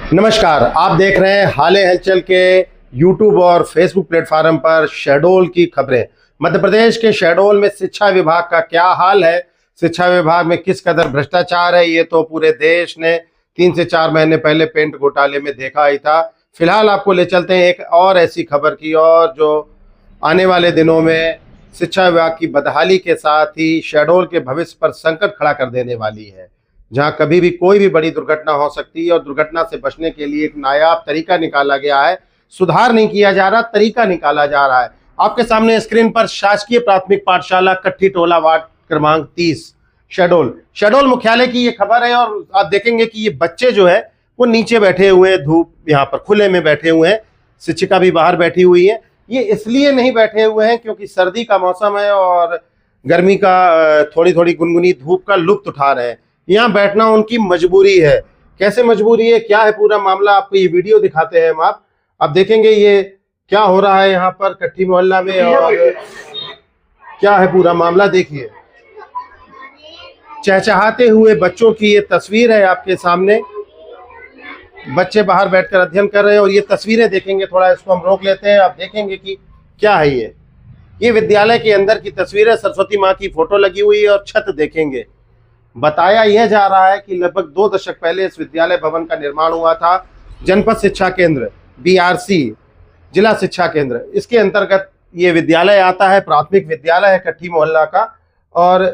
नमस्कार, आप देख रहे हैं हाल हलचल के यूट्यूब और फेसबुक प्लेटफॉर्म पर शहडोल की खबरें। मध्य प्रदेश के शहडोल में शिक्षा विभाग का क्या हाल है, शिक्षा विभाग में किस कदर भ्रष्टाचार है, ये तो पूरे देश ने 3 से 4 महीने पहले पेंट घोटाले में देखा ही था। फिलहाल आपको ले चलते हैं एक और ऐसी खबर की और जो आने वाले दिनों में शिक्षा विभाग की बदहाली के साथ ही शहडोल के भविष्य पर संकट खड़ा कर देने वाली है, जहां कभी भी कोई भी बड़ी दुर्घटना हो सकती है और दुर्घटना से बचने के लिए एक नायाब तरीका निकाला गया है। सुधार नहीं किया जा रहा, तरीका निकाला जा रहा है। आपके सामने स्क्रीन पर शासकीय प्राथमिक पाठशाला कट्ठी टोला वार्ड क्रमांक 30 शहडोल मुख्यालय की ये खबर है। और आप देखेंगे कि ये बच्चे जो है वो नीचे बैठे हुए हैं, धूप यहाँ पर खुले में बैठे हुए हैं, शिक्षिका भी बाहर बैठी हुई है। ये इसलिए नहीं बैठे हुए हैं क्योंकि सर्दी का मौसम है और गर्मी का थोड़ी थोड़ी गुनगुनी धूप का लुत्फ उठा रहे हैं। यहाँ बैठना उनकी मजबूरी है। कैसे मजबूरी है, क्या है पूरा मामला, आपको ये वीडियो दिखाते हैं हम। आप देखेंगे ये क्या हो रहा है यहाँ पर कट्ठी मोहल्ला में और क्या है पूरा मामला। देखिए, चहचहाते हुए बच्चों की ये तस्वीर है आपके सामने। बच्चे बाहर बैठकर अध्ययन कर रहे हैं और ये तस्वीरें देखेंगे, थोड़ा इसको हम रोक लेते हैं। आप देखेंगे कि क्या है ये विद्यालय के अंदर की तस्वीर है। सरस्वती माँ की फोटो लगी हुई है और छत देखेंगे। बताया यह जा रहा है कि लगभग 2 दशक पहले इस विद्यालय भवन का निर्माण हुआ था। जनपद शिक्षा केंद्र BRC जिला शिक्षा केंद्र, इसके अंतर्गत ये विद्यालय आता है। प्राथमिक विद्यालय है कट्ठी मोहल्ला का। और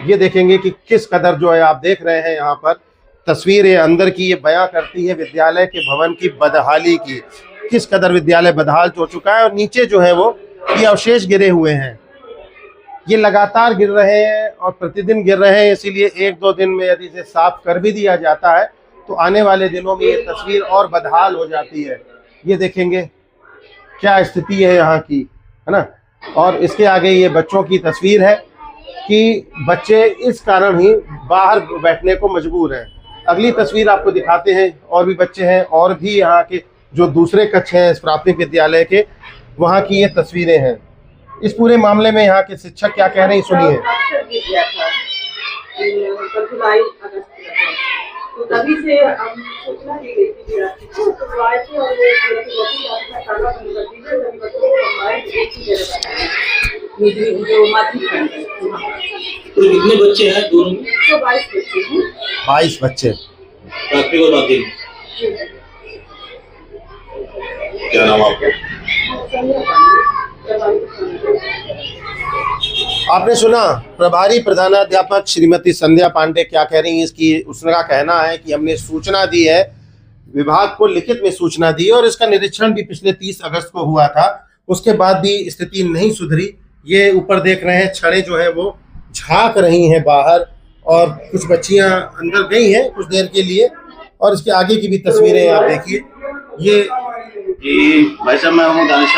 ये देखेंगे कि किस कदर जो है, आप देख रहे हैं यहाँ पर तस्वीरें अंदर की, ये बयां करती है विद्यालय के भवन की बदहाली की। किस कदर विद्यालय बदहाल हो चुका है और नीचे जो है वो ये अवशेष गिरे हुए हैं। ये लगातार गिर रहे हैं और प्रतिदिन गिर रहे हैं, इसीलिए 1-2 दिन में यदि इसे साफ कर भी दिया जाता है तो आने वाले दिनों में ये तस्वीर और बदहाल हो जाती है। ये देखेंगे क्या स्थिति है यहाँ की, है ना। और इसके आगे ये बच्चों की तस्वीर है कि बच्चे इस कारण ही बाहर बैठने को मजबूर हैं। अगली तस्वीर आपको दिखाते हैं, और भी बच्चे हैं और भी यहाँ के जो दूसरे कक्ष हैं इस प्राथमिक विद्यालय के, वहाँ की ये तस्वीरें हैं। इस पूरे मामले में यहाँ के शिक्षक क्या कह रहे हैं, सुनिए। तो तभी से हम सोचना नहीं गई थी तो आए थे और तो कितने बच्चे हैं दोनों में? 22 बच्चे हैं। 22 बच्चे। प्राथमिक और माध्यमिक। क्या नाम आपका? आपने सुना प्रभारी प्रधानाध्यापक श्रीमती संध्या पांडे क्या कह रही हैं। इसकी उसका कहना है कि हमने सूचना दी है, विभाग को लिखित में सूचना दी और इसका निरीक्षण भी पिछले 30 अगस्त को हुआ था। उसके बाद भी स्थिति नहीं सुधरी। ये ऊपर देख रहे हैं, छड़ें जो है वो झांक रही हैं बाहर और कुछ बच्चियां अंदर गई हैं कुछ देर के लिए। और इसके आगे की भी तस्वीरें आप देखिए। ये भाई साहब, मैं हूँ दानिश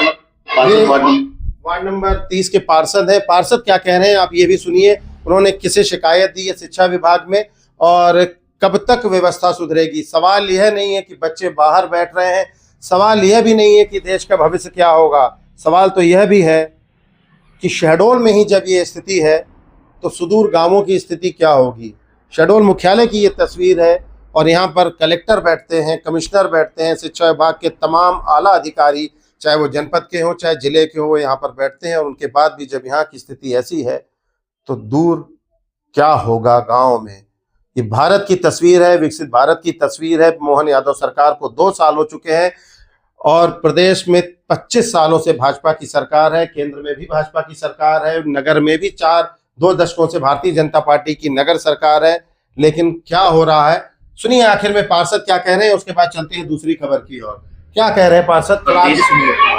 वार्ड नंबर 30 के पार्षद है। पार्षद क्या कह रहे हैं आप ये भी सुनिए। उन्होंने किसे शिकायत दी है शिक्षा विभाग में और कब तक व्यवस्था सुधरेगी। सवाल यह नहीं है कि बच्चे बाहर बैठ रहे हैं, सवाल यह भी नहीं है कि देश का भविष्य क्या होगा। सवाल तो यह भी है कि शहडोल में ही जब ये स्थिति है तो सुदूर गांवों की स्थिति क्या होगी। शहडोल मुख्यालय की ये तस्वीर है और यहाँ पर कलेक्टर बैठते हैं, कमिश्नर बैठते हैं, शिक्षा विभाग के तमाम आला अधिकारी, चाहे वो जनपद के हों चाहे जिले के हों, वो यहाँ पर बैठते हैं। और उनके बाद भी जब यहाँ की स्थिति ऐसी है तो दूर क्या होगा गांव में। ये भारत की तस्वीर है, विकसित भारत की तस्वीर है। मोहन यादव सरकार को 2 साल हो चुके हैं और प्रदेश में 25 सालों से भाजपा की सरकार है, केंद्र में भी भाजपा की सरकार है, नगर में भी 2 दशकों से भारतीय जनता पार्टी की नगर सरकार है। लेकिन क्या हो रहा है सुनिए आखिर में पार्षद क्या कह रहे हैं, उसके बाद चलते हैं दूसरी खबर की ओर। क्या कह रहे हैं पार्षद?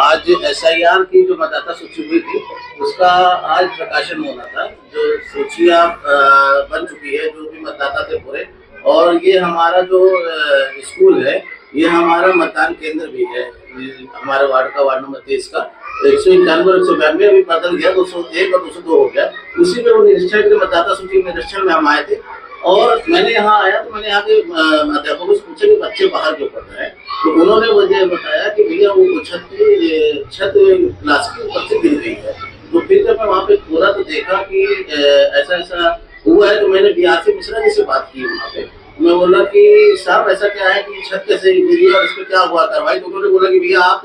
आज SIR की जो मतदाता सूची हुई थी उसका आज प्रकाशन होना था। जो सूचियां बन चुकी है, जो भी मतदाता थे पूरे, और ये हमारा जो स्कूल है ये हमारा मतदान केंद्र भी है। हमारे वार्ड नंबर 30 का 191 और 192 अभी बदल गया, 201 और 202 हो गया। उसी में वो निरीक्षण के मतदाता सूची निरीक्षण में हम आए थे और मैंने यहाँ आया तो मैंने यहाँ के अध्यापकों से पूछा कि बच्चे बाहर क्यों पढ़ रहे हैं। तो उन्होंने मुझे बताया कि भैया वो छत क्लास के ऊपर से गिर गई है। तो फिर जब मैं वहाँ पे खोला तो देखा कि ऐसा हुआ है। तो मैंने BRC मिश्रा जी से बात की वहाँ पे। मैं बोला कि साहब ऐसा क्या है कि छत कैसे गिरी और इस पे क्या हुआ कार्रवाई। तो उन्होंने बोला कि भैया आप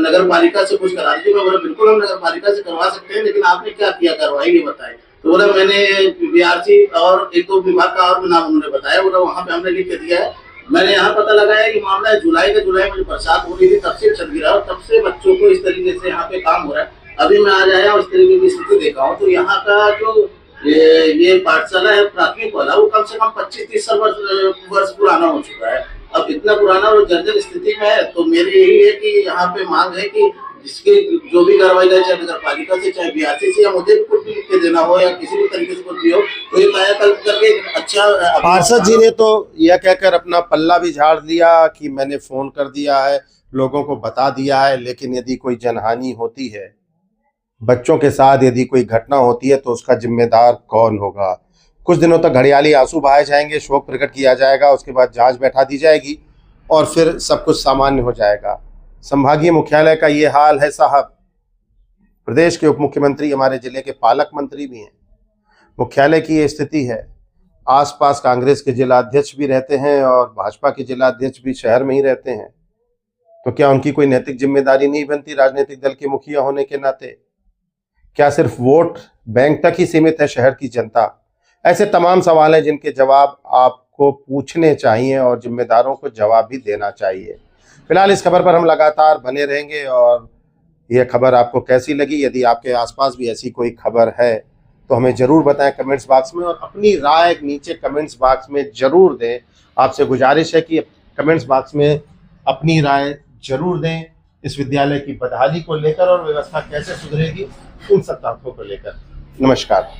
नगर पालिका से कुछ करा दीजिए। मैं बोला बिल्कुल हम नगर पालिका से करवा सकते हैं, लेकिन आपने क्या किया कार्रवाई ये बताएं। तो बोला मैंने बीआरसी और एक दो विभाग का और भी नाम उन्होंने बताया। बोला वहाँ पे हमने लिख के दिया है। मैंने यहाँ पता लगाया कि मामला है जुलाई में जो बरसात हो रही थी तब से छत गिरा और तब से बच्चों को इस तरीके से यहाँ पे काम हो रहा है। अभी मैं आज आया और इस तरीके की स्थिति देखा हूँ। तो यहाँ का जो ये पाठशाला है प्राथमिक वाला, वो कम से कम 25-30 वर्ष पुराना हो चुका है। अब इतना पुराना और जर्जर स्थिति में है। तो मेरी यही है कि यहाँ पे मांग है कि जिसके जो भी कार्रवाई करे, चाहे नगर पालिका से, चाहे बीआरसी से, या मुझे भी कुछ भी लिख के देना हो या किसी भी तरीके से कुछ भी हो, तो ये कायाकल्प करके अच्छा। पार्षद जी ने तो यह कहकर अपना पल्ला भी झाड़ दिया कि मैंने फोन कर दिया है, लोगों को बता दिया है, लेकिन यदि कोई जनहानि होती है, बच्चों के साथ यदि कोई घटना होती है, तो उसका जिम्मेदार कौन होगा। कुछ दिनों तक घड़ियाली आंसू बहाए जाएंगे, शोक प्रकट किया जाएगा, उसके बाद जांच बैठा दी जाएगी और फिर सब कुछ सामान्य हो जाएगा। संभागीय मुख्यालय का ये हाल है साहब। प्रदेश के उप मुख्यमंत्री हमारे जिले के पालक मंत्री भी हैं, मुख्यालय की ये स्थिति है। आसपास कांग्रेस के जिला अध्यक्ष भी रहते हैं और भाजपा के जिला अध्यक्ष भी शहर में ही रहते हैं। तो क्या उनकी कोई नैतिक जिम्मेदारी नहीं बनती राजनीतिक दल के मुखिया होने के नाते? क्या सिर्फ वोट बैंक तक ही सीमित है शहर की जनता? ऐसे तमाम सवाल हैं जिनके जवाब आपको पूछने चाहिए और जिम्मेदारों को जवाब भी देना चाहिए। फिलहाल इस खबर पर हम लगातार बने रहेंगे और यह खबर आपको कैसी लगी, यदि आपके आसपास भी ऐसी कोई खबर है तो हमें ज़रूर बताएं कमेंट्स बॉक्स में, और अपनी राय नीचे कमेंट्स बॉक्स में ज़रूर दें। आपसे गुजारिश है कि कमेंट्स बॉक्स में अपनी राय ज़रूर दें इस विद्यालय की बदहाली को लेकर और व्यवस्था कैसे सुधरेगी, उन सब तथ्यों को लेकर। नमस्कार।